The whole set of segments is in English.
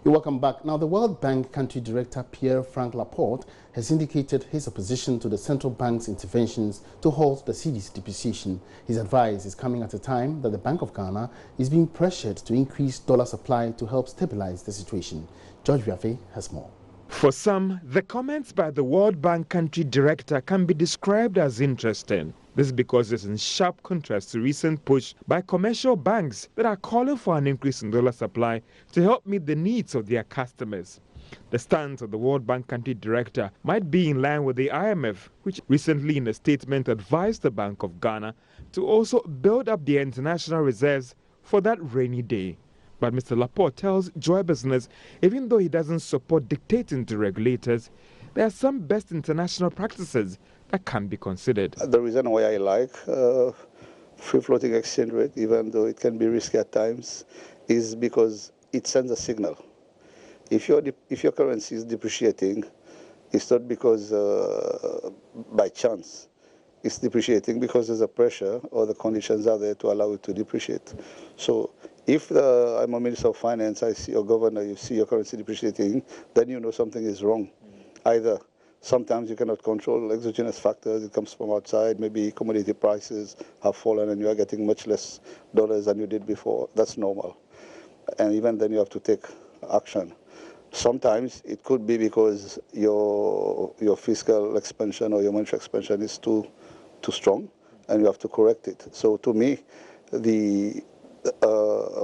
You're welcome back. Now, the World Bank Country Director Pierre-Franck Laporte has indicated his opposition to the central bank's interventions to halt the cedi's depreciation. His advice is coming at a time that the Bank of Ghana is being pressured to increase dollar supply to help stabilize the situation. George Biafe has more. For some, the comments by the World Bank Country Director can be described as interesting. This is because it's in sharp contrast to recent push by commercial banks that are calling for an increase in dollar supply to help meet the needs of their customers. The stance of the World Bank Country Director might be in line with the IMF, which recently in a statement advised the Bank of Ghana to also build up their international reserves for that rainy day. But Mr. Laporte tells Joy Business, even though he doesn't support dictating to regulators, there are some best international practices that can be considered. The reason why I like free-floating exchange rate, even though it can be risky at times, is because it sends a signal. If your currency is depreciating, it's not because by chance. It's depreciating because there's a pressure or the conditions are there to allow it to depreciate. So if I'm a Minister of Finance, I see your governor, you see your currency depreciating, then you know something is wrong. Either sometimes you cannot control exogenous factors, it comes from outside, maybe commodity prices have fallen and you are getting much less dollars than you did before. That's normal. And even then you have to take action. Sometimes it could be because your fiscal expansion or your monetary expansion is too strong and you have to correct it. So to me, the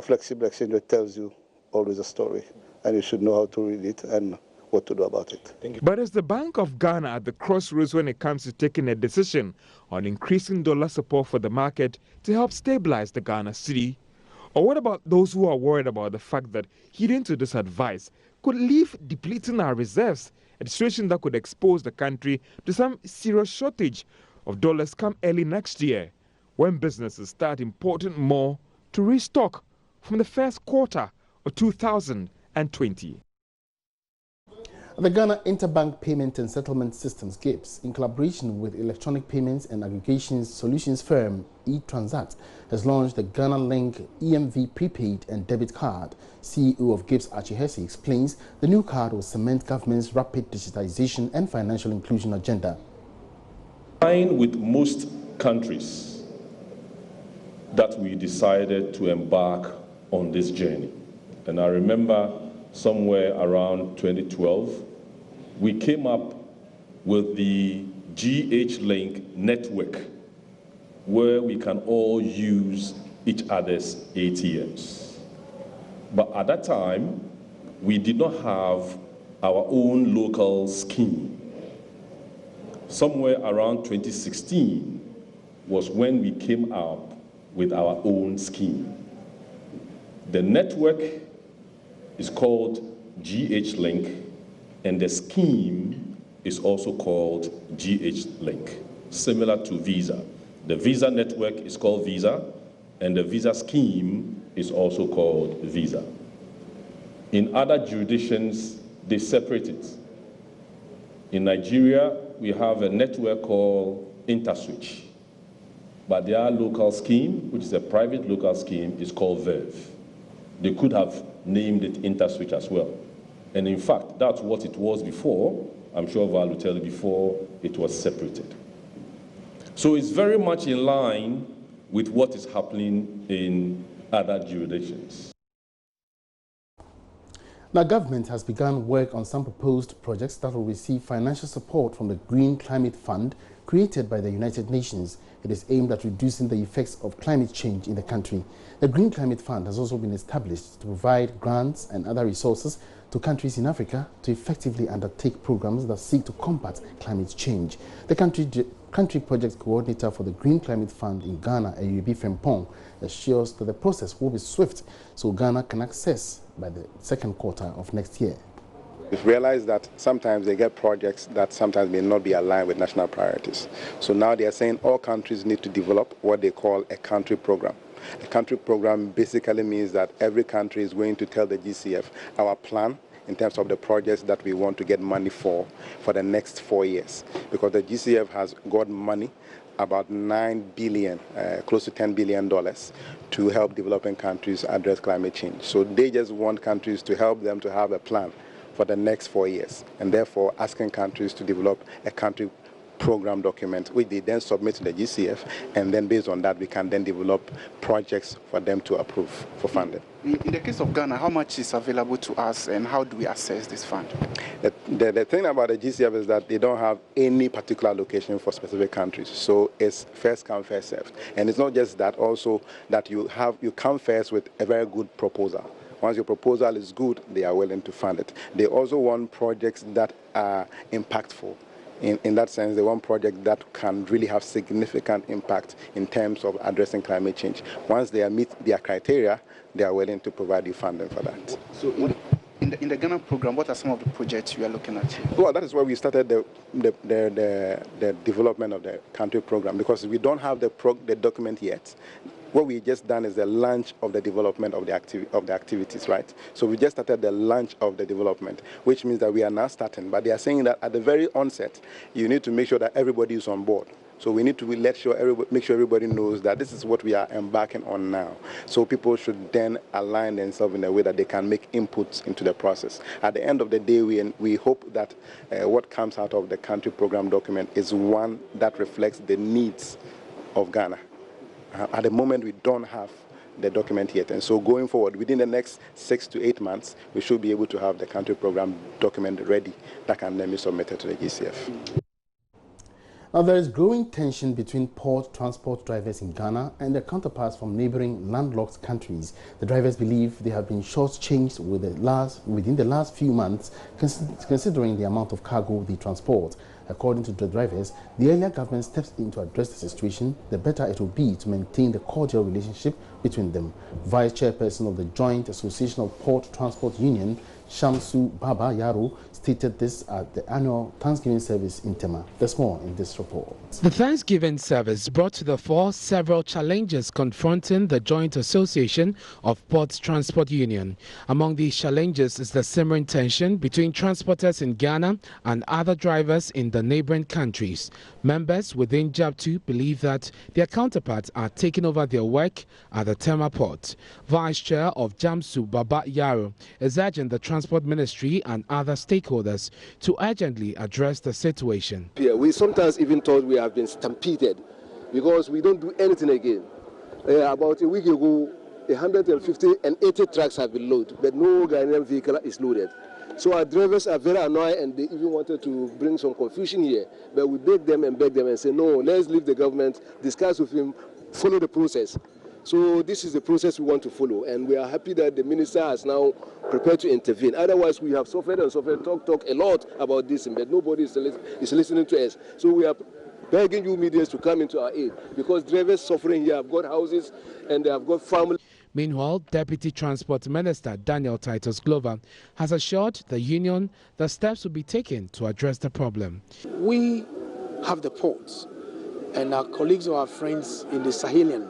flexible exchange rate tells you always a story and you should know how to read it and what to do about it. But is the Bank of Ghana at the crossroads when it comes to taking a decision on increasing dollar support for the market to help stabilize the Ghana cedi? Or what about those who are worried about the fact that heeding to this advice could leave depleting our reserves, a situation that could expose the country to some serious shortage of dollars come early next year, when businesses start importing more to restock from the first quarter of 2020. The Ghana Interbank Payment and Settlement Systems GIPS, in collaboration with electronic payments and aggregation solutions firm eTransact, has launched the Ghana Link EMV prepaid and debit card. CEO of GIPS Archie Hesse explains the new card will cement government's rapid digitization and financial inclusion agenda. In line with most countries that we decided to embark on this journey. And I remember somewhere around 2012, we came up with the GHC Link network where we can all use each other's ATMs. But at that time, we did not have our own local scheme. Somewhere around 2016 was when we came up with our own scheme. The network is called GHC Link, and the scheme is also called GHC Link, similar to Visa. The Visa network is called Visa, and the Visa scheme is also called Visa. In other jurisdictions, they separate it. In Nigeria, we have a network called InterSwitch, but their local scheme, which is a private local scheme, is called Verve. They could have named it InterSwitch as well. And in fact, that's what it was before. I'm sure Val will tell you before it was separated. So it's very much in line with what is happening in other jurisdictions. Now, government has begun work on some proposed projects that will receive financial support from the Green Climate Fund created by the United Nations. It is aimed at reducing the effects of climate change in the country. The Green Climate Fund has also been established to provide grants and other resources to countries in Africa to effectively undertake programs that seek to combat climate change. The country project coordinator for the Green Climate Fund in Ghana, Ayubi Frempong, assures that the process will be swift so Ghana can access by the second quarter of next year. We've realized that sometimes they get projects that sometimes may not be aligned with national priorities. So now they are saying all countries need to develop what they call a country program. A country program basically means that every country is going to tell the GCF our plan in terms of the projects that we want to get money for the next 4 years. Because the GCF has got money about $9 billion, close to $10 billion to help developing countries address climate change. So they just want countries to help them to have a plan for the next 4 years, and therefore asking countries to develop a country program document, which they then submit to the GCF, and then based on that we can then develop projects for them to approve for funding. In the case of Ghana, how much is available to us and how do we access this fund? The thing about the GCF is that they don't have any particular location for specific countries, so it's first come, first served. And it's not just that, also that you come first with a very good proposal. Once your proposal is good, they are willing to fund it. They also want projects that are impactful. In that sense, they want projects that can really have significant impact in terms of addressing climate change. Once they meet their criteria, they are willing to provide you funding for that. So in the Ghana program, what are some of the projects you are looking at here? Well, that is why we started the development of the country program, because we don't have the document yet. What we just done is the launch of the development of the activities, right? So we just started the launch of the development, which means that we are now starting. But they are saying that at the very onset, you need to make sure that everybody is on board. So we need to make sure everybody knows that this is what we are embarking on now. So people should then align themselves in a way that they can make inputs into the process. At the end of the day, we hope that what comes out of the country program document is one that reflects the needs of Ghana. At the moment, we don't have the document yet, and so going forward, within the next 6 to 8 months, we should be able to have the country program document ready that can then be submitted to the GCF. Now, there is growing tension between port transport drivers in Ghana and their counterparts from neighboring landlocked countries. The drivers believe they have been shortchanged within the last few months, considering the amount of cargo they transport. According to the drivers, the earlier government steps in to address the situation, the better it will be to maintain the cordial relationship between them. Vice Chairperson of the Joint Association of Port Transport Union, Shamsu Baba Yaro, stated this at the annual Thanksgiving service in Tema. There's more in this report. The Thanksgiving service brought to the fore several challenges confronting the Joint Association of Port Transport Union. Among these challenges is the simmering tension between transporters in Ghana and other drivers in the neighboring countries. Members within JAP2 believe that their counterparts are taking over their work at the Tema port. Vice Chair of Shamsu Baba Yaro is urging the Transport Ministry and other stakeholders to urgently address the situation. We sometimes even thought we have been stampeded because we don't do anything again. About a week ago, 180 trucks have been loaded, but no Ghanaian vehicle is loaded. So our drivers are very annoyed, and they even wanted to bring some confusion here. But we beg them and say, no, let's leave the government, discuss with him, follow the process. So this is the process we want to follow, and we are happy that the minister has now prepared to intervene. Otherwise, we have suffered and suffered, talk a lot about this, but nobody is listening to us. So we are begging you media to come into our aid, because drivers suffering here have got houses and they have got families. Meanwhile, Deputy Transport Minister Daniel Titus Glover has assured the union that steps will be taken to address the problem. We have the ports, and our colleagues or our friends in the Sahelian,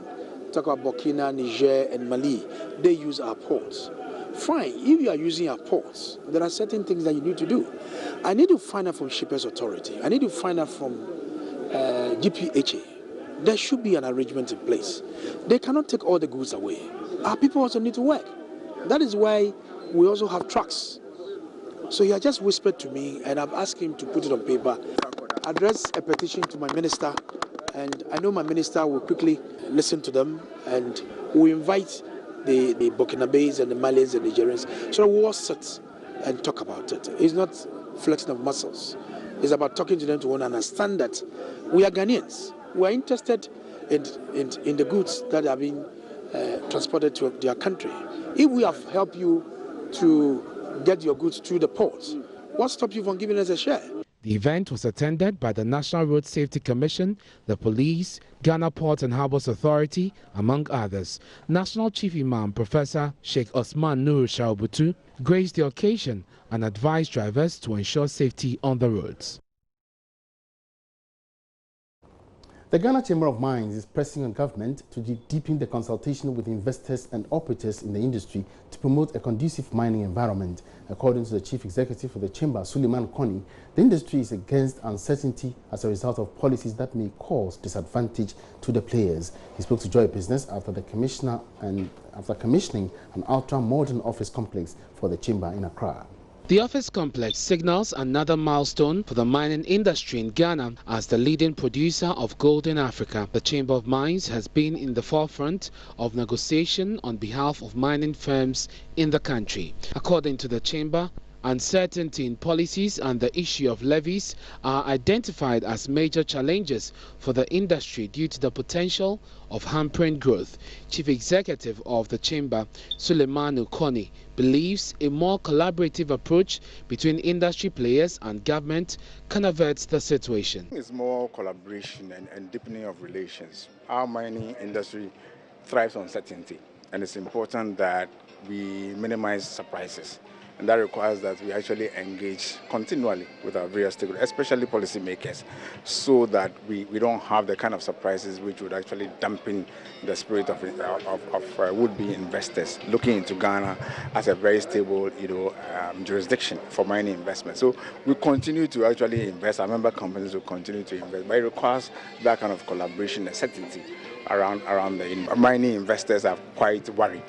talk about Burkina, Niger, and Mali, they use our ports. Fine, if you are using our ports, there are certain things that you need to do. I need to find out from Shippers Authority. I need to find out from GPHA. There should be an arrangement in place. They cannot take all the goods away. Our people also need to work. That is why we also have trucks. So he has just whispered to me, and I've asked him to put it on paper, address a petition to my minister, and I know my minister will quickly listen to them, and we invite the Burkinabés and the Malians and Nigerians, so we'll all sit and talk about it. It's not flexing of muscles. It's about talking to them to understand that we are Ghanaians. We are interested in the goods that are being transported to their country. If we have helped you to get your goods through the ports, what stops you from giving us a share? The event was attended by the National Road Safety Commission, the police, Ghana Ports and Harbours Authority, among others. National Chief Imam Professor Sheikh Osman Nur Shaubutu graced the occasion and advised drivers to ensure safety on the roads. The Ghana Chamber of Mines is pressing on government to deepen the consultation with investors and operators in the industry to promote a conducive mining environment. According to the Chief Executive of the Chamber, Suleiman Koni, the industry is against uncertainty as a result of policies that may cause disadvantage to the players. He spoke to Joy Business after commissioning an ultra-modern office complex for the Chamber in Accra. The office complex signals another milestone for the mining industry in Ghana as the leading producer of gold in Africa. The Chamber of Mines has been in the forefront of negotiation on behalf of mining firms in the country. According to the Chamber, uncertainty in policies and the issue of levies are identified as major challenges for the industry due to the potential of hampering growth. Chief Executive of the Chamber, Suleiman Koni, believes a more collaborative approach between industry players and government can avert the situation. It's more collaboration and deepening of relations. Our mining industry thrives on certainty, and it's important that we minimize surprises. And that requires that we actually engage continually with our various stakeholders, especially policymakers, so that we don't have the kind of surprises which would actually dampen the spirit of would-be investors looking into Ghana as a very stable, jurisdiction for mining investment. So we continue to actually invest. Our member companies will continue to invest, but it requires that kind of collaboration and certainty around the mining investors are quite worried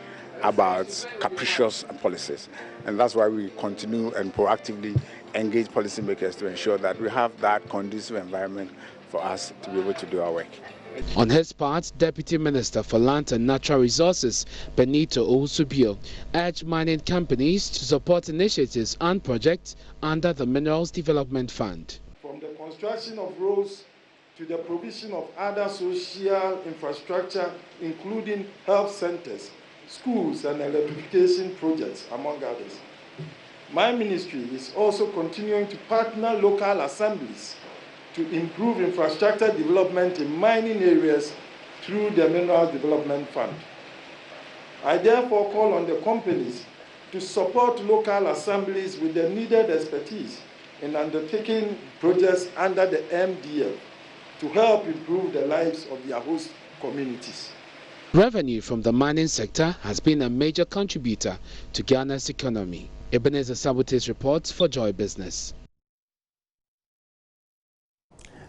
about capricious policies. And that's why we continue and proactively engage policymakers to ensure that we have that conducive environment for us to be able to do our work. On his part, Deputy Minister for Land and Natural Resources, Benito Owusu-Bio, urged mining companies to support initiatives and projects under the Minerals Development Fund. From the construction of roads to the provision of other social infrastructure, including health centers, schools and electrification projects, among others. My ministry is also continuing to partner local assemblies to improve infrastructure development in mining areas through the Mineral Development Fund. I therefore call on the companies to support local assemblies with the needed expertise in undertaking projects under the MDF to help improve the lives of their host communities. Revenue from the mining sector has been a major contributor to Ghana's economy. Ebenezer Sabute's reports for Joy Business.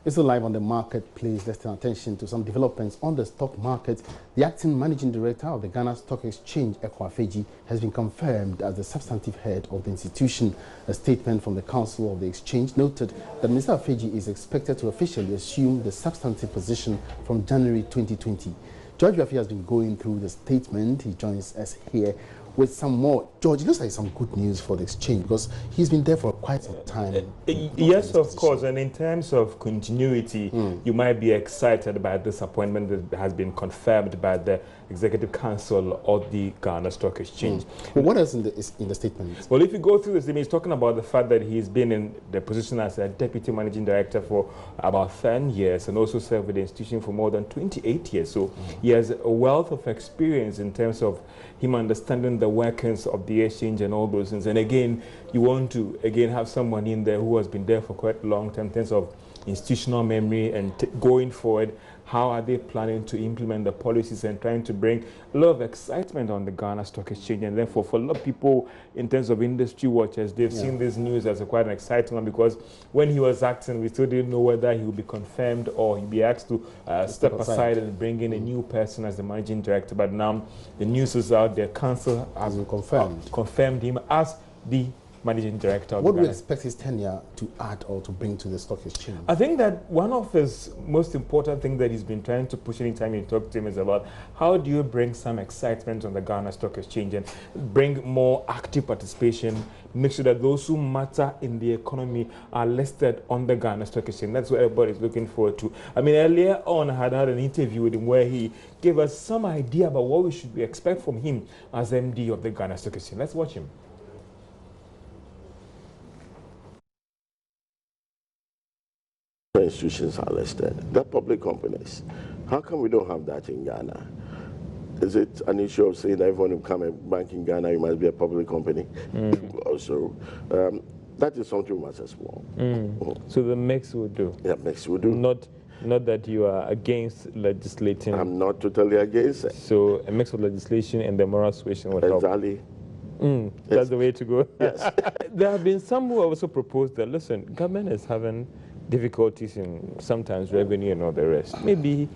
It's live on the marketplace. Let's turn attention to some developments on the stock market. The acting managing director of the Ghana Stock Exchange, Ekwa Afeji, has been confirmed as the substantive head of the institution. A statement from the Council of the Exchange noted that Mr. Afeji is expected to officially assume the substantive position from January 2020. George Rafi has been going through the statement. He joins us here with some more. George, it looks like some good news for the exchange because he's been there for quite some time. Yes, of course. And in terms of continuity, you might be excited about this appointment that has been confirmed by the Executive Council of the Ghana Stock Exchange. Well, what else in the statement? Well, if you go through the statement, he's talking about the fact that he's been in the position as a Deputy Managing Director for about 10 years and also served with the institution for more than 28 years. So he has a wealth of experience in terms of him understanding the workings of the exchange and all those things. And again, you want to, have someone in there who has been there for quite a long time in terms of institutional memory and going forward. How are they planning to implement the policies and trying to bring a lot of excitement on the Ghana Stock Exchange? And therefore, for a lot of people in terms of industry watchers, they've seen this news as quite an exciting one because when he was acting, we still didn't know whether he would be confirmed or he'd be asked to step aside and bring in a new person as the managing director. But now the news is out there. Council has been confirmed him as the managing director. What do you expect his tenure to add or to bring to the stock exchange? I think that one of his most important things that he's been trying to push anytime you talk to him is about how do you bring some excitement on the Ghana Stock Exchange and bring more active participation, make sure that those who matter in the economy are listed on the Ghana Stock Exchange. That's what everybody's looking forward to. I mean, earlier on, I had an interview with him where he gave us some idea about what we should expect from him as MD of the Ghana Stock Exchange. Let's watch him. Institutions are listed. They're public companies. How come we don't have that in Ghana? Is it an issue of saying that if you want to become a bank in Ghana, you must be a public company? Also, that is something we must explore. So the mix will do? Yeah, mix will do. Not Not that you are against legislating. I'm not totally against it. So a mix of legislation and the moral suasion would help. Exactly. That's the way to go. Yes. There have been some who also proposed that, listen, government is having difficulties in sometimes revenue and all the rest. Maybe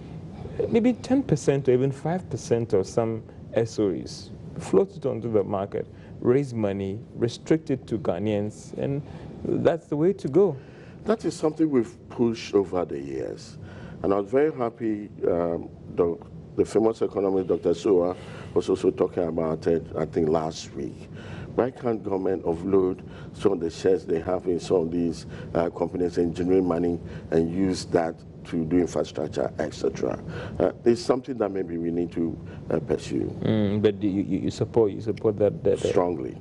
10% or even 5% of some SOEs, float it onto the market, raise money, restrict it to Ghanaians, and that's the way to go. That is something we've pushed over the years. And I was very happy the famous economist, Dr. Soa, was also talking about it, I think, last week. Why can't government offload some of the shares they have in some of these companies and generate money and use that to do infrastructure, etc.? It's something that maybe we need to pursue. But you support that strongly.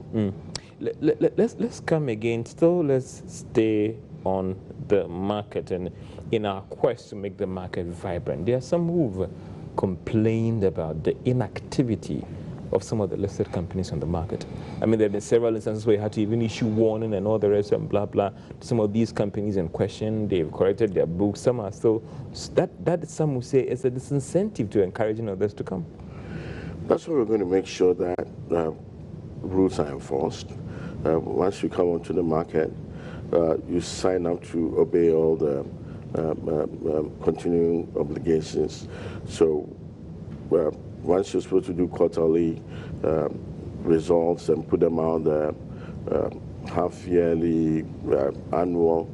Let's come again. Still, let's stay on the market and in our quest to make the market vibrant. There are some who've complained about the inactivity of some of the listed companies on the market. I mean, there have been several instances where you had to even issue warning and all the rest and blah, blah. Some of these companies in question, they've corrected their books. Some are still, that some will say is a disincentive to encouraging others to come. That's why we're going to make sure that rules are enforced. Once you come onto the market, you sign up to obey all the continuing obligations. So once you're supposed to do quarterly results and put them out there, half-yearly, annual.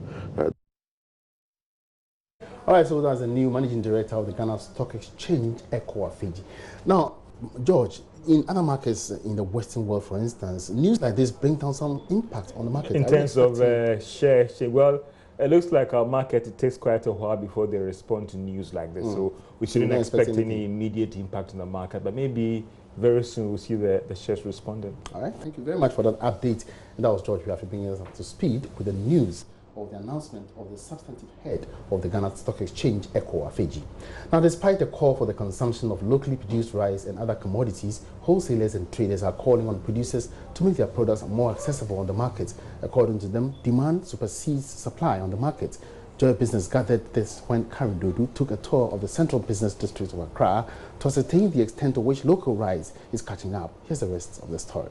All right, so that's the new managing director of the Ghana Stock Exchange, Ekoa Fiji. Now, George, in other markets in the Western world, for instance, news like this bring down some impact on the market. In terms of share, well, it looks like our market, it takes quite a while before they respond to news like this. So we shouldn't expect any immediate impact on the market, but maybe very soon we'll see the shares responding. All right, thank you very much for that update. And that was George Biafi bringing us up to speed with the news of the announcement of the substantive head of the Ghana Stock Exchange, Ekoa Fiji. Now, despite the call for the consumption of locally produced rice and other commodities, wholesalers and traders are calling on producers to make their products more accessible on the market. According to them, demand supersedes supply on the market. Joy Business gathered this when Kari Dodu took a tour of the central business district of Accra to ascertain the extent to which local rice is catching up. Here's the rest of the story.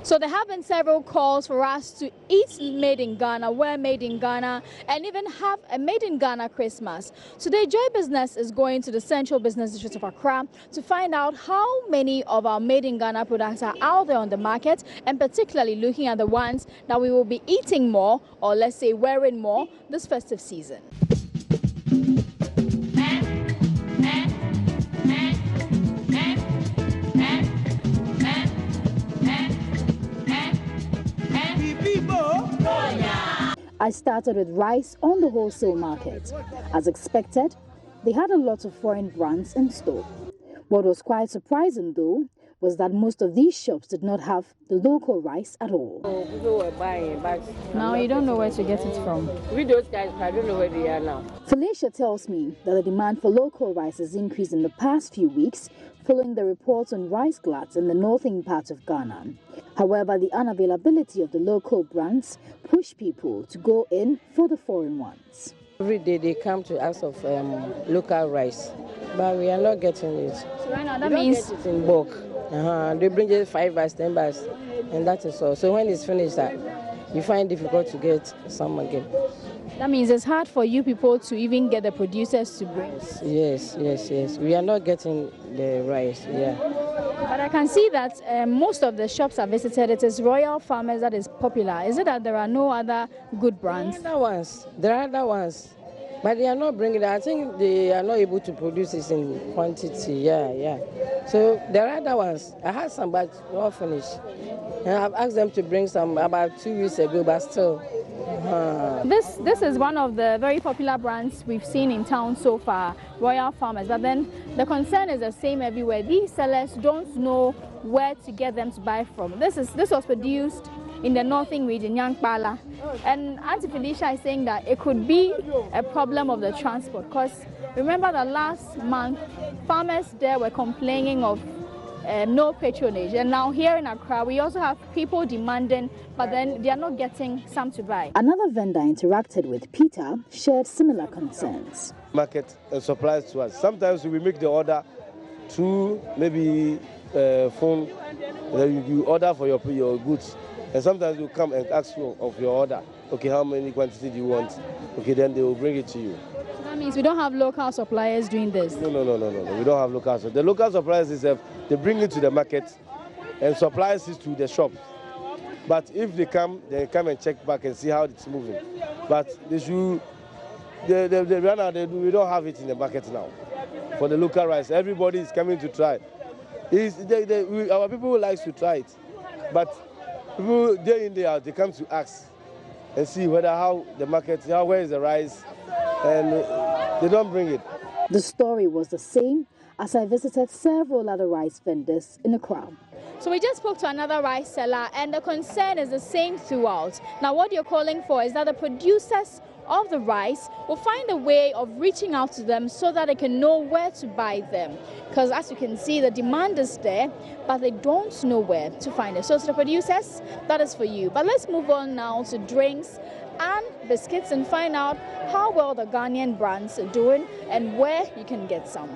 So there have been several calls for us to eat made in Ghana, wear made in Ghana, and even have a made in Ghana Christmas. Today, Joy Business is going to the Central Business District of Accra to find out how many of our made in Ghana products are out there on the market, and particularly looking at the ones that we will be eating more, or let's say wearing more, this festive season. I started with rice on the wholesale market. As expected, they had a lot of foreign brands in store. What was quite surprising, though, was that most of these shops did not have the local rice at all. People were buying, but now you don't know where to get it from. With those guys, I don't know where they are now. Felicia tells me that the demand for local rice has increased in the past few weeks following the reports on rice gluts in the northern part of Ghana. However, the unavailability of the local brands push people to go in for the foreign ones. Every day they come to ask of local rice, but we are not getting it. So right now that means get it in bulk. They bring just 5 bags, 10 bags, and that is all. So when it's finished, you find it difficult to get some again. That means it's hard for you people to even get the producers to bring. Yes. We are not getting the rice, yeah. But I can see that most of the shops I visited, it is Royal Farmers that is popular. Is it that there are no other good brands? There are other ones. But they are not bringing it. I think they are not able to produce this in quantity, yeah. So there are other ones. I had some, but all finished. And I've asked them to bring some about 2 weeks ago, but still. This is one of the very popular brands we've seen in town so far, Royal Farmers. But then the concern is the same everywhere. These sellers don't know where to get them to buy from. This was produced in the northern region, Yankpala. And Auntie Felicia is saying that it could be a problem of the transport, because remember that last month, farmers there were complaining of no patronage. And now here in Accra, we also have people demanding, but then they are not getting some to buy. Another vendor interacted with Peter shared similar concerns. Market and supplies to us. Sometimes we make the order through maybe phone, you order for your goods, and sometimes you come and ask you of your order. Okay, how many quantity do you want? Okay, then they will bring it to you. So that means we don't have local suppliers doing this? No. We don't have local suppliers. The local suppliers is they bring it to the market and supplies it to the shop. But if they come and check back and see how it's moving. But we don't have it in the market now. For the local rice, everybody is coming to try. Our people like to try it, but people day in day out they come to ask and see how the market, where is the rice, and they don't bring it. The story was the same as I visited several other rice vendors in Accra. So we just spoke to another rice seller, and the concern is the same throughout. Now what you're calling for is that the producers of the rice will find a way of reaching out to them so that they can know where to buy them. Because as you can see, the demand is there, but they don't know where to find it. So to the producers, that is for you. But let's move on now to drinks and biscuits and find out how well the Ghanaian brands are doing and where you can get some.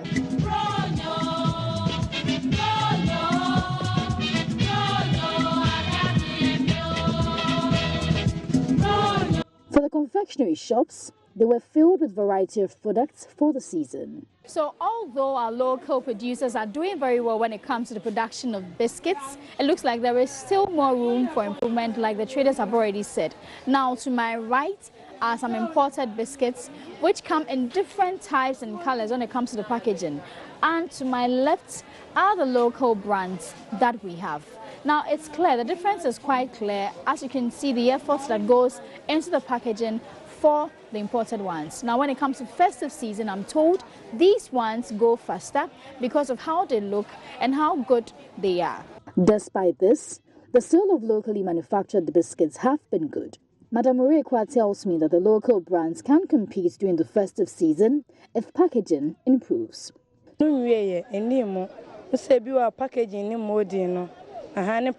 For the confectionery shops, they were filled with variety of products for the season. So although our local producers are doing very well when it comes to the production of biscuits, it looks like there is still more room for improvement, like the traders have already said. Now to my right are some imported biscuits which come in different types and colors when it comes to the packaging. And to my left are the local brands that we have. Now it's clear, the difference is quite clear as you can see the efforts that goes into the packaging for the imported ones. Now when it comes to festive season, I'm told these ones go faster because of how they look and how good they are. Despite this, the sale of locally manufactured biscuits have been good. Madam Urekwa tells me that the local brands can compete during the festive season if packaging improves.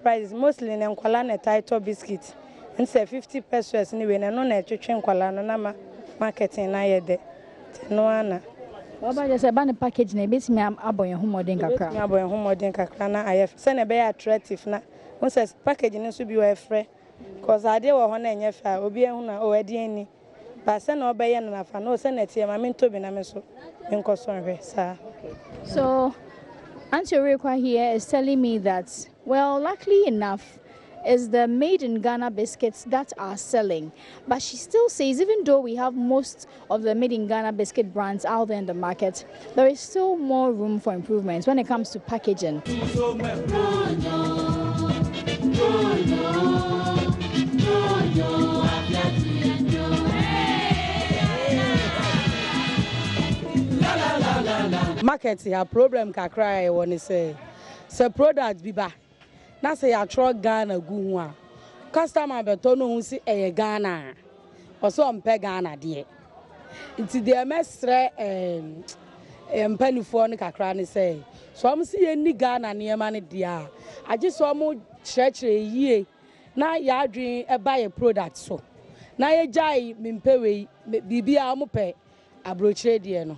Prices mostly in Nkwala title biscuit. And say 50 pesos anyway, and no net to Nkwala no marketing na yede. No ana. What about just a package na bit me aboy ho modern kakra. Me aboy ho modern kakra na ayef. Say na be attractive na. Once says packaging no so be we frɛ. Cause ade wo ho na enye fa obi ehu na o ade ani. Ba say na obeye na fa no say na tie ma me ntobi na me so. Nkoso nhwe sa. So Auntie Urekwa here is telling me that, well, luckily enough, is the made in Ghana biscuits that are selling. But she still says, even though we have most of the made in Ghana biscuit brands out there in the market, there is still more room for improvements when it comes to packaging. Market ya problem kakra e woni say product biba na say ya tro Ghana gu hu a customer beto no hu si e Ghana o so mpe Ghana de nti de mesre empanifo no kakra ne say so am si ye ni Ghana ne ma ne de a age so mo chire yie na ya adwen e buy a product so na ye jai mimpe we bibia mo pe abrochire de no.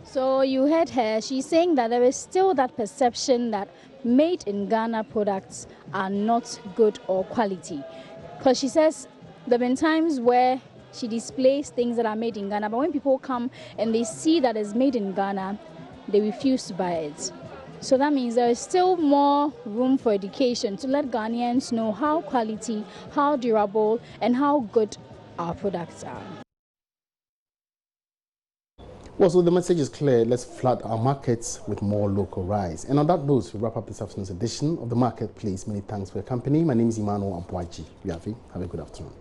So you heard her, she's saying that there is still that perception that made in Ghana products are not good or quality. Because she says there have been times where she displays things that are made in Ghana, but when people come and they see that it's made in Ghana, they refuse to buy it. So that means there is still more room for education to let Ghanaians know how quality, how durable, and how good our products are. Well, so the message is clear. Let's flood our markets with more local rice. And on that note, we wrap up this afternoon's edition of The Marketplace. Many thanks for your company. My name is Emmanuel Ampuaji. Have a good afternoon.